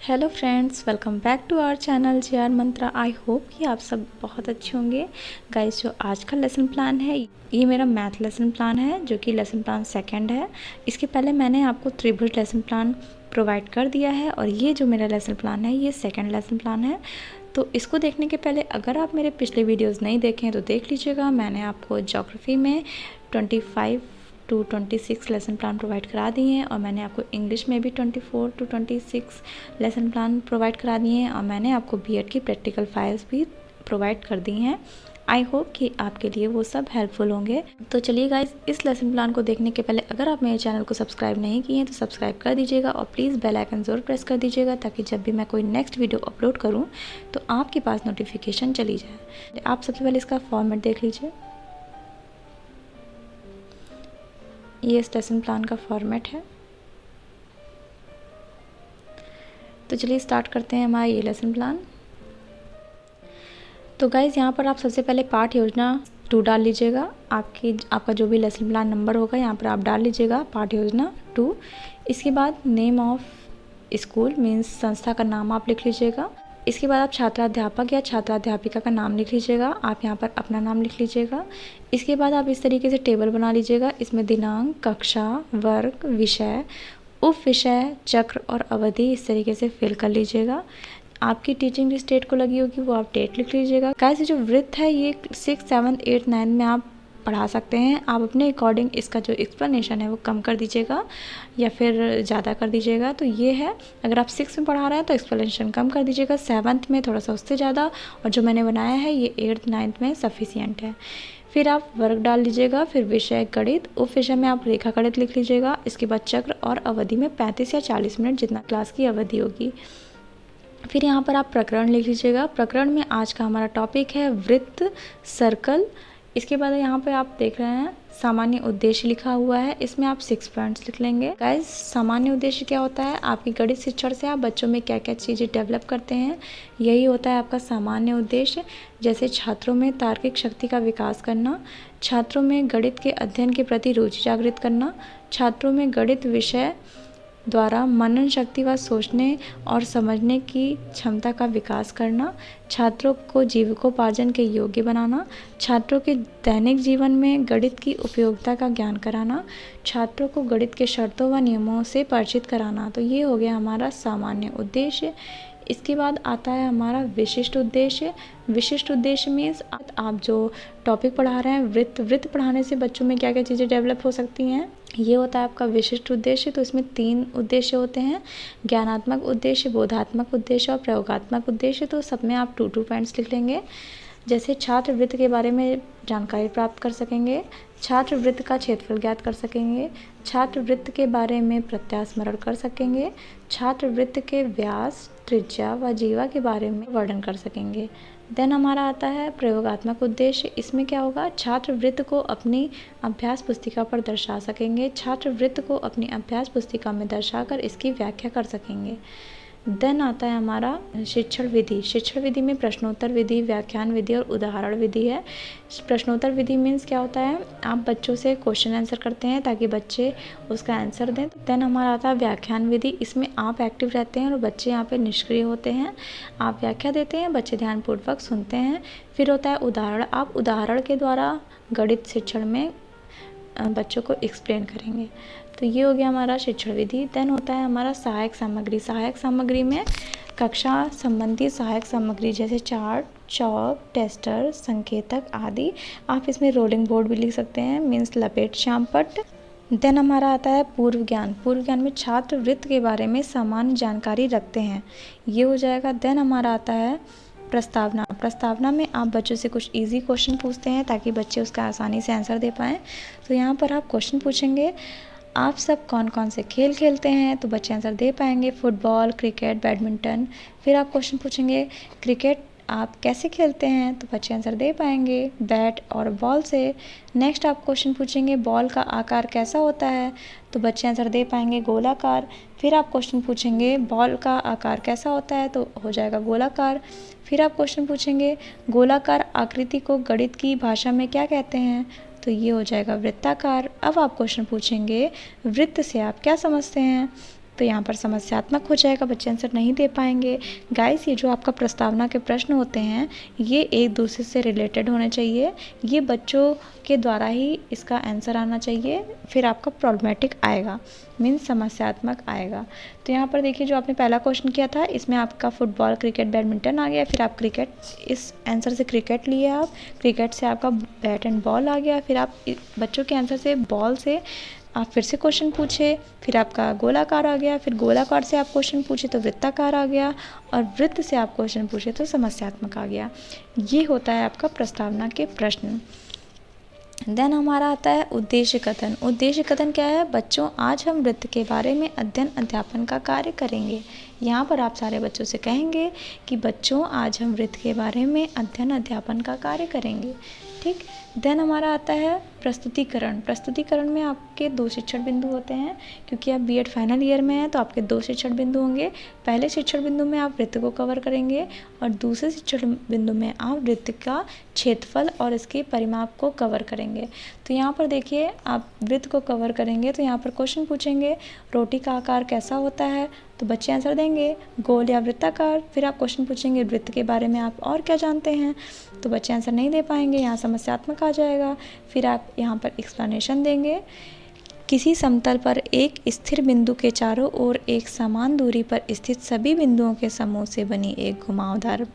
Hello friends, welcome back to our channel J R Mantra. I hope कि आप सब बहुत अच्छे होंगे। गाइस, जो आज का लेसन प्लान है ये मेरा मैथ लेसन प्लान है, जो कि लेसन प्लान सेकंड है। इसके पहले मैंने आपको त्रिभुज लेसन प्लान प्रोवाइड कर दिया है और ये जो मेरा लेसन प्लान है ये सेकंड लेसन प्लान है। तो इसको देखने के पहले अगर आप मेरे पिछले वीडियोस नहीं देखे हैं तो देख लीजिएगा। मैंने आपको ज्योग्राफी में 25 टू 26 लेसन प्लान प्रोवाइड करा दिए हैं और मैंने आपको इंग्लिश में भी 24 टू 26 लेसन प्लान प्रोवाइड करा दिए हैं और मैंने आपको बीएड की प्रैक्टिकल फाइल्स भी प्रोवाइड कर दी हैं। आई होप कि आपके लिए वो सब हेल्पफुल होंगे। तो चलिए गाइस, इस लेसन प्लान को देखने के पहले अगर आप मेरे चैनल को सब्सक्राइब नहीं किए हैं तो सब्सक्राइब कर दीजिएगा और प्लीज़ बेल आइकन ज़रूर प्रेस कर दीजिएगा, ताकि जब भी मैं कोई नेक्स्ट वीडियो अपलोड करूँ तो आपके पास नोटिफिकेशन चली जाए। आप सबसे पहले इसका फॉर्मेट देख लीजिए। ये इस लेसन प्लान का फॉर्मेट है। तो चलिए स्टार्ट करते हैं हमारा ये लेसन प्लान। तो गाइज़, यहाँ पर आप सबसे पहले पाठ योजना 2 डाल लीजिएगा। आपका जो भी लेसन प्लान नंबर होगा यहाँ पर आप डाल लीजिएगा, पाठ योजना 2। इसके बाद नेम ऑफ स्कूल मीन्स संस्था का नाम आप लिख लीजिएगा। इसके बाद आप छात्राध्यापक या छात्राध्यापिका का नाम लिख लीजिएगा। आप यहाँ पर अपना नाम लिख लीजिएगा। इसके बाद आप इस तरीके से टेबल बना लीजिएगा। इसमें दिनांक, कक्षा, वर्ग, विषय, उप विषय, चक्र और अवधि इस तरीके से फिल कर लीजिएगा। आपकी टीचिंग जिस डेट को लगी होगी वो आप डेट लिख लीजिएगा। गाइस, जो वृत्त है ये 6, 7, 8, 9 में आप पढ़ा सकते हैं। आप अपने अकॉर्डिंग इसका जो एक्सप्लेनेशन है वो कम कर दीजिएगा या फिर ज़्यादा कर दीजिएगा। तो ये है, अगर आप 6 में पढ़ा रहे हैं तो एक्सप्लेनेशन कम कर दीजिएगा, 7th में थोड़ा सा उससे ज़्यादा, और जो मैंने बनाया है ये 8th, 9th में सफिशियंट है। फिर आप वर्ग डाल लीजिएगा, फिर विषय गणित, उप विषय में आप रेखा गणित लिख लीजिएगा। इसके बाद चक्र और अवधि में 35 या 40 मिनट जितना क्लास की अवधि होगी। फिर यहाँ पर आप प्रकरण लिख लीजिएगा। प्रकरण में आज का हमारा टॉपिक है वृत्त, सर्कल। इसके बाद यहाँ पे आप देख रहे हैं सामान्य उद्देश्य लिखा हुआ है, इसमें आप 6 पॉइंट्स लिख लेंगे। गाइस, सामान्य उद्देश्य क्या होता है? आपकी गणित शिक्षण से आप बच्चों में क्या क्या चीज़ें डेवलप करते हैं, यही होता है आपका सामान्य उद्देश्य। जैसे छात्रों में तार्किक शक्ति का विकास करना, छात्रों में गणित के अध्ययन के प्रति रुचि जागृत करना, छात्रों में गणित विषय द्वारा मनन शक्ति व सोचने और समझने की क्षमता का विकास करना, छात्रों को जीविकोपार्जन के योग्य बनाना, छात्रों के दैनिक जीवन में गणित की उपयोगिता का ज्ञान कराना, छात्रों को गणित के शर्तों व नियमों से परिचित कराना। तो ये हो गया हमारा सामान्य उद्देश्य। इसके बाद आता है हमारा विशिष्ट उद्देश्य। विशिष्ट उद्देश्य मीन्स आप जो टॉपिक पढ़ा रहे हैं, वृत्त पढ़ाने से बच्चों में क्या क्या चीज़ें डेवलप हो सकती हैं, ये होता है आपका विशिष्ट उद्देश्य। तो इसमें 3 उद्देश्य होते हैं, ज्ञानात्मक उद्देश्य, बोधात्मक उद्देश्य और प्रयोगात्मक उद्देश्य। तो सब में आप 2 पॉइंट्स लिख लेंगे। जैसे छात्रवृत्त के बारे में जानकारी प्राप्त कर सकेंगे, छात्रवृत्त का क्षेत्रफल ज्ञात कर सकेंगे, छात्रवृत्त के बारे में प्रत्यास्मरण कर सकेंगे, छात्रवृत्त के व्यास, त्रिज्या व जीवा के बारे में वर्णन कर सकेंगे। देन हमारा आता है प्रयोगात्मक उद्देश्य। इसमें क्या होगा? छात्रवृत्त को अपनी अभ्यास पुस्तिका पर दर्शा सकेंगे, छात्रवृत्त को अपनी अभ्यास पुस्तिका में दर्शाकर इसकी व्याख्या कर सकेंगे। देन आता है हमारा शिक्षण विधि। शिक्षण विधि में प्रश्नोत्तर विधि, व्याख्यान विधि और उदाहरण विधि है। प्रश्नोत्तर विधि मीन्स क्या होता है? आप बच्चों से क्वेश्चन आंसर करते हैं ताकि बच्चे उसका आंसर दें। देन हमारा आता है व्याख्यान विधि। इसमें आप एक्टिव रहते हैं और बच्चे यहाँ पे निष्क्रिय होते हैं। आप व्याख्या देते हैं, बच्चे ध्यानपूर्वक सुनते हैं। फिर होता है उदाहरण। आप उदाहरण के द्वारा गणित शिक्षण में बच्चों को एक्सप्लेन करेंगे। तो ये हो गया हमारा शिक्षण विधि। देन होता है हमारा सहायक सामग्री। सहायक सामग्री में कक्षा संबंधी सहायक सामग्री जैसे चार्ट, चौक, टेस्टर, संकेतक आदि। आप इसमें रोलिंग बोर्ड भी लिख सकते हैं, मीन्स लपेट श्यामपट्ट। देन हमारा आता है पूर्व ज्ञान। पूर्व ज्ञान में छात्र वृत्त के बारे में सामान्य जानकारी रखते हैं, ये हो जाएगा। देन हमारा आता है प्रस्तावना। प्रस्तावना में आप बच्चों से कुछ इजी क्वेश्चन पूछते हैं ताकि बच्चे उसका आसानी से आंसर दे पाएँ। तो यहाँ पर आप क्वेश्चन पूछेंगे, आप सब कौन कौन से खेल खेलते हैं, तो बच्चे आंसर दे पाएंगे, फुटबॉल, क्रिकेट, बैडमिंटन। फिर आप क्वेश्चन पूछेंगे, क्रिकेट आप कैसे खेलते हैं, तो बच्चे आंसर दे पाएंगे, बैट और बॉल से। नेक्स्ट आप क्वेश्चन पूछेंगे, बॉल का आकार कैसा होता है, तो बच्चे आंसर दे पाएंगे, गोलाकार। फिर आप क्वेश्चन पूछेंगे, बॉल का आकार कैसा होता है, तो हो जाएगा गोलाकार। फिर आप क्वेश्चन पूछेंगे, गोलाकार आकृति को गणित की भाषा में क्या कहते हैं, तो ये हो जाएगा वृत्ताकार। अब आप क्वेश्चन पूछेंगे, वृत्त से आप क्या समझते हैं, तो यहाँ पर समस्यात्मक हो जाएगा, बच्चे आंसर नहीं दे पाएंगे। गाइस, ये जो आपका प्रस्तावना के प्रश्न होते हैं ये एक दूसरे से रिलेटेड होने चाहिए, ये बच्चों के द्वारा ही इसका आंसर आना चाहिए, फिर आपका प्रॉब्लमेटिक आएगा, मीन्स समस्यात्मक आएगा। तो यहाँ पर देखिए जो आपने पहला क्वेश्चन किया था इसमें आपका फुटबॉल, क्रिकेट, बैडमिंटन आ गया, फिर आप क्रिकेट, इस आंसर से क्रिकेट लिए आप, क्रिकेट से आपका बैट एंड बॉल आ गया, फिर आप बच्चों के आंसर से बॉल से आप फिर से क्वेश्चन पूछे, फिर आपका गोलाकार आ गया, फिर गोलाकार से आप क्वेश्चन पूछे तो वृत्ताकार आ गया, और वृत्त से आप क्वेश्चन पूछे तो समस्यात्मक आ गया। ये होता है आपका प्रस्तावना के प्रश्न। देन हमारा आता है उद्देश्य कथन। उद्देश्य कथन क्या है? बच्चों, आज हम वृत्त के बारे में अध्ययन अध्यापन का कार्य करेंगे। यहाँ पर आप सारे बच्चों से कहेंगे कि बच्चों, आज हम वृत्त के बारे में अध्ययन अध्यापन का कार्य करेंगे। ठीक। देन हमारा आता है प्रस्तुतिकरण। प्रस्तुतिकरण में आपके 2 शिक्षण बिंदु होते हैं, क्योंकि आप बीएड फाइनल ईयर में हैं तो आपके 2 शिक्षण बिंदु होंगे। पहले शिक्षण बिंदु में आप वृत्त को कवर करेंगे और दूसरे शिक्षण बिंदु में आप वृत्त का क्षेत्रफल और इसके परिमाप को कवर करेंगे। तो यहाँ पर देखिए, आप वृत्त को कवर करेंगे तो यहाँ पर क्वेश्चन पूछेंगे रोटी का आकार कैसा होता है, तो बच्चे आंसर देंगे गोल या वृत्ताकार। फिर आप क्वेश्चन पूछेंगे वृत्त के बारे में आप और क्या जानते हैं, तो बच्चे आंसर नहीं दे पाएंगे, यहाँ समस्यात्मक आ जाएगा। फिर आप यहाँ पर एक्सप्लेनेशन देंगे, किसी समतल पर एक स्थिर बिंदु के चारों ओर एक समान दूरी पर स्थित सभी बिंदुओं के समूह से बनी एक घुमावदार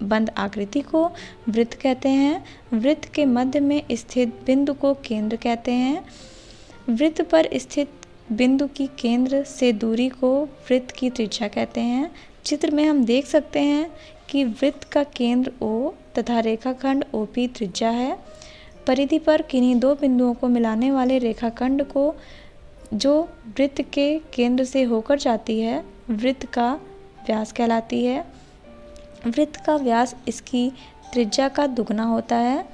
बंद आकृति को वृत्त कहते हैं। वृत्त के मध्य में स्थित बिंदु को केंद्र कहते हैं। वृत्त पर स्थित बिंदु की केंद्र से दूरी को वृत्त की त्रिज्या कहते हैं। चित्र में हम देख सकते हैं कि वृत्त का केंद्र O तथा रेखाखंड OP त्रिज्या है। परिधि पर किन्हीं 2 बिंदुओं को मिलाने वाले रेखाखंड को जो वृत्त के केंद्र से होकर जाती है वृत्त का व्यास कहलाती है। वृत्त का व्यास इसकी त्रिज्या का दुगना होता है।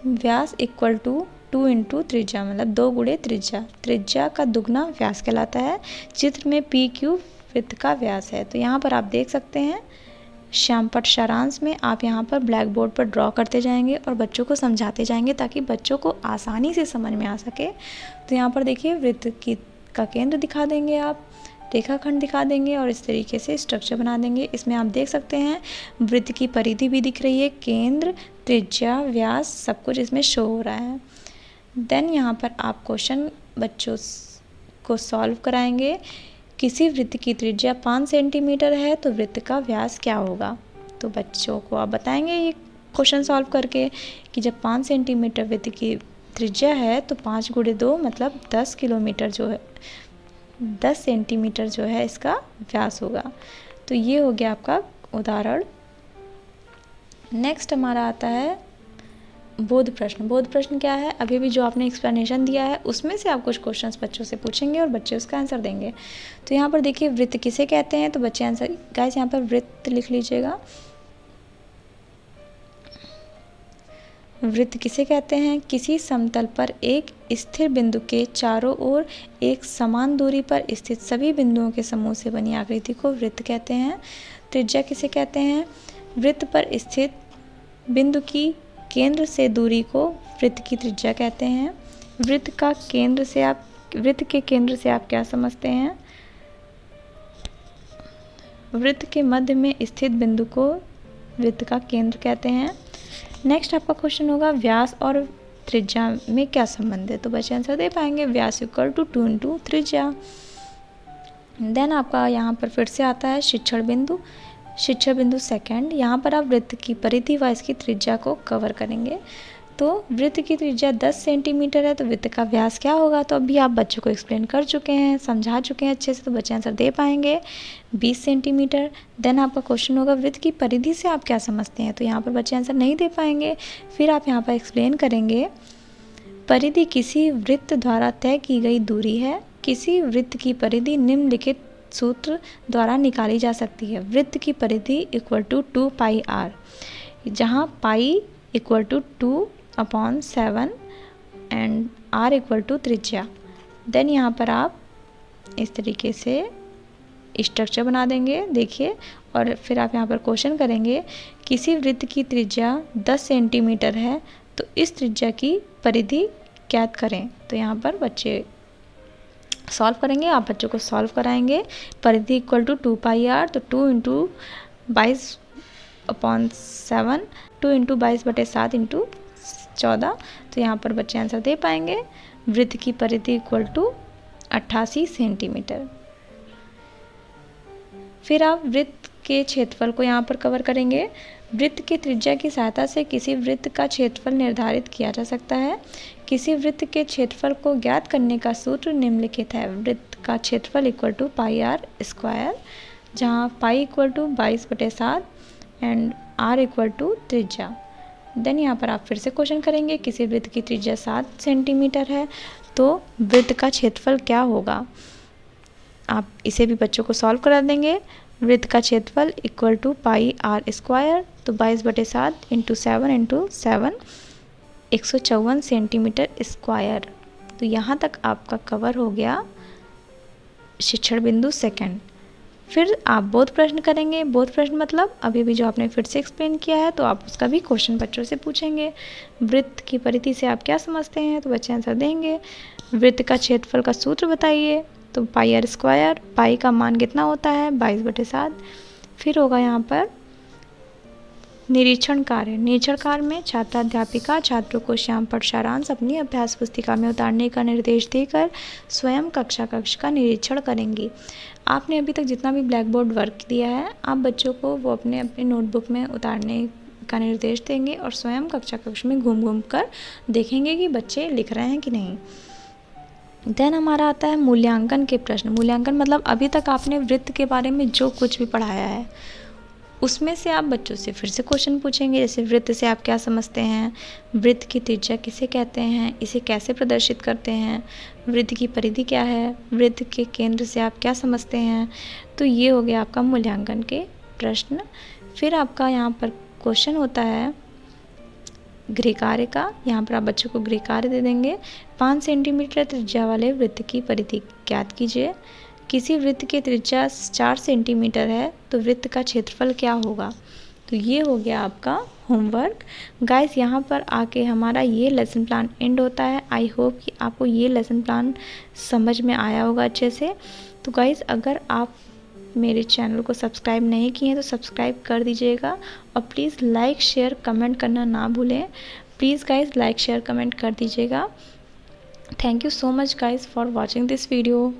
व्यास इक्वल टू 2 इंटू त्रिज्या, मतलब 2 गुणे त्रिज्या, त्रिज्या का दुगना व्यास कहलाता है। चित्र में PQ वृत्त का व्यास है। तो यहाँ पर आप देख सकते हैं, श्यामपट्ट सारांश में आप यहाँ पर ब्लैक बोर्ड पर ड्रॉ करते जाएंगे और बच्चों को समझाते जाएंगे ताकि बच्चों को आसानी से समझ में आ सके। तो यहाँ पर देखिए वृत्त का केंद्र दिखा देंगे आप, रेखाखंड दिखा देंगे और इस तरीके से स्ट्रक्चर बना देंगे। इसमें आप देख सकते हैं वृत्त की परिधि भी दिख रही है, केंद्र, त्रिज्या, व्यास, सब कुछ इसमें शो हो रहा है। देन यहाँ पर आप क्वेश्चन बच्चों को सॉल्व कराएंगे। किसी वृत्त की त्रिज्या 5 सेंटीमीटर है तो वृत्त का व्यास क्या होगा, तो बच्चों को आप बताएंगे ये क्वेश्चन सॉल्व करके कि जब 5 सेंटीमीटर वृत्त की त्रिज्या है तो 5 गुणे 2 मतलब 10 किलोमीटर जो है 10 सेंटीमीटर जो है इसका व्यास होगा। तो ये हो गया आपका उदाहरण। नेक्स्ट हमारा आता है बोध प्रश्न। बोध प्रश्न क्या है? अभी भी जो आपने एक्सप्लेनेशन दिया है उसमें से आप कुछ क्वेश्चंस बच्चों से पूछेंगे और बच्चे उसका आंसर देंगे। तो यहाँ पर देखिए वृत्त किसे कहते हैं, तो बच्चे आंसर गाइस यहाँ पर वृत्त लिख लीजिएगा। वृत्त किसे कहते हैं? किसी समतल पर एक स्थिर बिंदु के चारों ओर एक समान दूरी पर स्थित सभी बिंदुओं के समूह से बनी आकृति को वृत्त कहते हैं। त्रिज्या किसे कहते हैं? वृत्त पर स्थित बिंदु की केंद्र से दूरी को वृत्त की त्रिज्या कहते हैं। वृत्त के केंद्र से आप क्या समझते हैं? वृत्त के मध्य में स्थित बिंदु को वृत्त का केंद्र कहते हैं। नेक्स्ट आपका क्वेश्चन होगा व्यास और त्रिज्या में क्या संबंध है, तो बच्चे आंसर दे पाएंगे व्यास इक्वल टू 2 इंटू त्रिज्या। देन आपका यहाँ पर फिर से आता है शिक्षण बिंदु। शिक्षण बिंदु सेकंड, यहाँ पर आप वृत्त की परिधि व इसकी त्रिज्या को कवर करेंगे। तो वृत्त की त्रिज्या 10 सेंटीमीटर है तो वृत्त का व्यास क्या होगा, तो अभी आप बच्चों को एक्सप्लेन कर चुके हैं, समझा चुके हैं अच्छे से, तो बच्चे आंसर दे पाएंगे 20 सेंटीमीटर। देन आपका क्वेश्चन होगा वृत्त की परिधि से आप क्या समझते हैं, तो यहाँ पर बच्चे आंसर नहीं दे पाएंगे। फिर आप यहाँ पर एक्सप्लेन करेंगे परिधि किसी वृत्त द्वारा तय की गई दूरी है। किसी वृत्त की परिधि निम्नलिखित सूत्र द्वारा निकाली जा सकती है। वृत्त की परिधि इक्वल टू 2 पाई r, जहाँ pi equal to 2/7 and r equal to त्रिज्या। देन यहाँ पर आप इस तरीके से स्ट्रक्चर बना देंगे, देखिए, और फिर आप यहाँ पर क्वेश्चन करेंगे किसी वृत्त की त्रिज्या 10 सेंटीमीटर है तो इस त्रिज्या की परिधि ज्ञात करें। तो यहाँ पर बच्चे सॉल्व करेंगे, आप बच्चों को सॉल्व कराएंगे। परिधि इक्वल टू 2πr, तो 2 इंटू 22/7, 2 इंटू 22/7 इंटू 14, तो यहाँ पर बच्चे आंसर दे पाएंगे। वृत्त की परिधि इक्वल टू 88 सेंटीमीटर। फिर आप वृत्त के क्षेत्रफल को यहाँ पर कवर करेंगे। वृत्त की त्रिज्या की सहायता से किसी वृत्त का क्षेत्रफल निर्धारित किया जा सकता है। किसी वृत्त के क्षेत्रफल को ज्ञात करने का सूत्र निम्नलिखित है। वृत्त का क्षेत्रफल इक्वल टू πr², जहाँ pi equal to 22/7 and r equal to त्रिज्या। देन यहाँ पर आप फिर से क्वेश्चन करेंगे, किसी वृत्त की त्रिज्या 7 सेंटीमीटर है तो वृत्त का क्षेत्रफल क्या होगा। आप इसे भी बच्चों को सॉल्व करा देंगे। वृत्त का क्षेत्रफल इक्वल टू πr², तो 22/7 इंटू 7 इंटू 7, 154 सेंटीमीटर स्क्वायर। तो यहाँ तक आपका कवर हो गया शिक्षण बिंदु सेकंड। फिर आप बोध प्रश्न करेंगे। बोध प्रश्न मतलब अभी भी जो आपने फिर से एक्सप्लेन किया है, तो आप उसका भी क्वेश्चन बच्चों से पूछेंगे। वृत्त की परिधि से आप क्या समझते हैं, तो बच्चे आंसर देंगे। वृत्त का क्षेत्रफल का सूत्र बताइए, तो πr², पाई का मान कितना होता है 22/7। फिर होगा यहाँ पर निरीक्षण कार्य। निरीक्षण कार्य में छात्राध्यापिका छात्रों को श्याम पट सारांश अपनी अभ्यास पुस्तिका में उतारने का निर्देश देकर स्वयं कक्षा कक्ष का निरीक्षण करेंगी। आपने अभी तक जितना भी ब्लैक बोर्ड वर्क दिया है, आप बच्चों को वो अपने नोटबुक में उतारने का निर्देश देंगे और स्वयं कक्षा कक्ष में घूम घूम कर देखेंगे कि बच्चे लिख रहे हैं कि नहीं। देन हमारा आता है मूल्यांकन के प्रश्न। मूल्यांकन मतलब अभी तक आपने वृत्त के बारे में जो कुछ भी पढ़ाया है उसमें से आप बच्चों से फिर से क्वेश्चन पूछेंगे। जैसे वृत्त से आप क्या समझते हैं, वृत्त की त्रिज्या किसे कहते हैं, इसे कैसे प्रदर्शित करते हैं, वृत्त की परिधि क्या है, वृत्त के केंद्र से आप क्या समझते हैं। तो ये हो गया आपका मूल्यांकन के प्रश्न। फिर आपका यहाँ पर क्वेश्चन होता है गृह कार्य का। यहाँ पर आप बच्चों को गृह कार्य दे देंगे। 5 सेंटीमीटर त्रिज्या वाले वृत्त की परिधि ज्ञात कीजिए। किसी वृत्त की त्रिज्या 4 सेंटीमीटर है तो वृत्त का क्षेत्रफल क्या होगा। तो ये हो गया आपका होमवर्क। गाइस यहाँ पर आके हमारा ये लेसन प्लान एंड होता है। आई होप कि आपको ये लेसन प्लान समझ में आया होगा अच्छे से। तो गाइस अगर आप मेरे चैनल को सब्सक्राइब नहीं किए हैं तो सब्सक्राइब कर दीजिएगा और प्लीज़ लाइक शेयर कमेंट करना ना भूलें। Please guys like share comment कर दीजिएगा। Thank you so much guys for watching this video.